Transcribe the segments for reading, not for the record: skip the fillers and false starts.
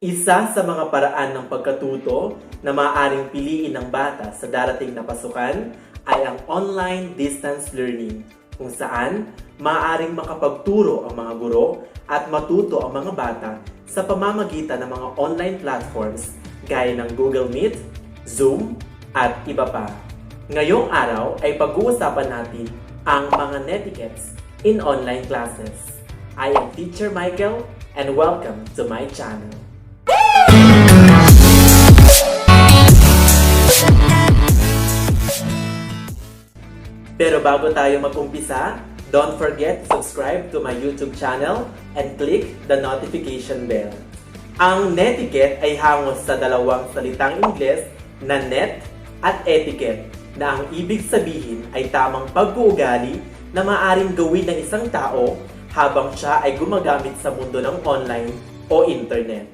Isa sa mga paraan ng pagkatuto na maaaring piliin ng bata sa darating na pasukan ay ang online distance learning, kung saan maaaring makapagturo ang mga guro at matuto ang mga bata sa pamamagitan ng mga online platforms gaya ng Google Meet, Zoom, at iba pa. Ngayong araw ay pag-uusapan natin ang mga NETiquettes in online classes. I am Teacher Mikel and welcome to my channel. Pero bago tayo mag-umpisa, don't forget to subscribe to my YouTube channel and click the notification bell. Ang NETiquette ay hangos sa dalawang salitang Ingles na net at etiquette, na ang ibig sabihin ay tamang pag-uugali na maaaring gawin ng isang tao habang siya ay gumagamit sa mundo ng online o internet.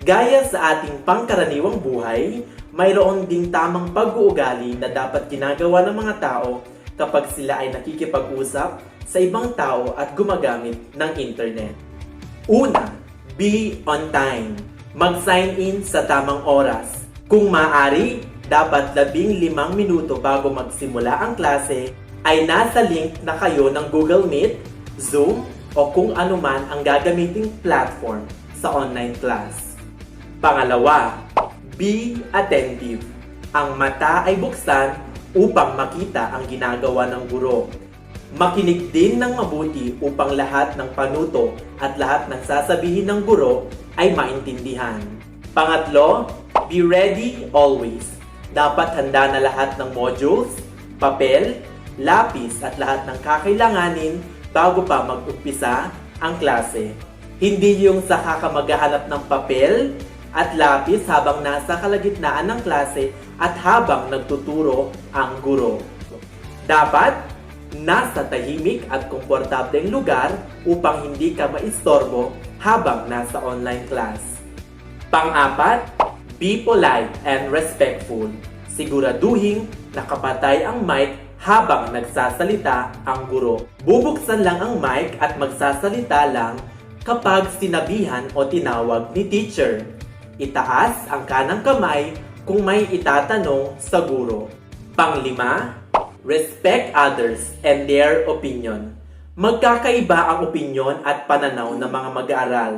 Gaya sa ating pangkaraniwang buhay, mayroon ding tamang pag-uugali na dapat ginagawa ng mga tao kapag sila ay nakikipag-usap sa ibang tao at gumagamit ng internet. Una, be on time. Mag-sign in sa tamang oras. Kung maaari, dapat 15 minuto bago magsimula ang klase ay nasa link na kayo ng Google Meet, Zoom, o kung anuman ang gagamiting platform sa online class. Pangalawa, be attentive. Ang mata ay buksan upang makita ang ginagawa ng guro. Makinig din ng mabuti upang lahat ng panuto at lahat ng sasabihin ng guro ay maintindihan. Pangatlo, be ready always. Dapat handa na lahat ng modules, papel, lapis at lahat ng kakailanganin bago pa mag-umpisa ang klase. Hindi yung saka ka maghahanap ng papel at lapis habang nasa kalagitnaan ng klase at habang nagtuturo ang guro. Dapat nasa tahimik at komportableng lugar upang hindi ka maistorbo habang nasa online class. Pang-apat, be polite and respectful. Siguraduhin nakapatay ang mic habang nagsasalita ang guro. Bubuksan lang ang mic at magsasalita lang kapag sinabihan o tinawag ni teacher. Itaas ang kanang kamay kung may itatanong sa guro. Panglima, respect others and their opinion. Magkakaiba ang opinyon at pananaw ng mga mag-aaral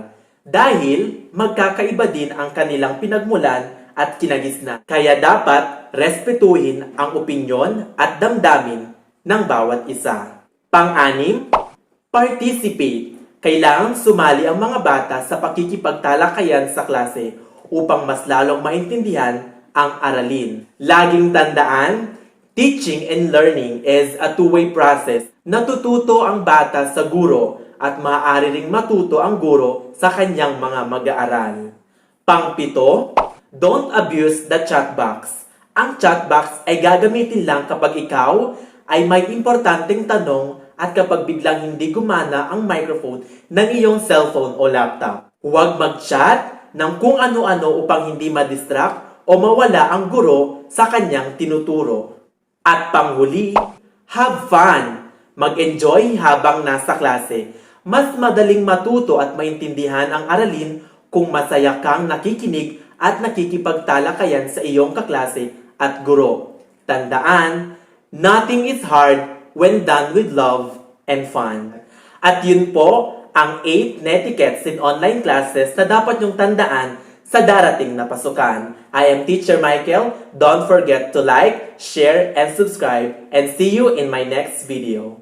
dahil magkakaiba din ang kanilang pinagmulan at kinagisnan. Kaya dapat respetuhin ang opinyon at damdamin ng bawat isa. Pang-anim, participate. Kailangang sumali ang mga bata sa pakikipagtalakayan sa klase upang mas lalong maintindihan ang aralin. Laging tandaan, teaching and learning is a two-way process. Natututo ang bata sa guro at maaari ring matuto ang guro sa kanyang mga mag-aaral. Pang-pito, don't abuse the chat box. Ang chat box ay gagamitin lang kapag ikaw ay may importanteng tanong at kapag biglang hindi gumana ang microphone ng iyong cellphone o laptop. Huwag mag-chat ng kung ano-ano upang hindi madistract o mawala ang guro sa kanyang tinuturo. At panghuli, have fun! Mag-enjoy habang nasa klase. Mas madaling matuto at maintindihan ang aralin kung masaya kang nakikinig at nakikipagtalakayan sa iyong kaklase at guro. Tandaan, nothing is hard when done with love and fun. At yun po ang 8 NETiquettes in online classes na dapat niyong tandaan sa darating na pasukan. I am Teacher Mikel. Don't forget to like, share, and subscribe. And see you in my next video.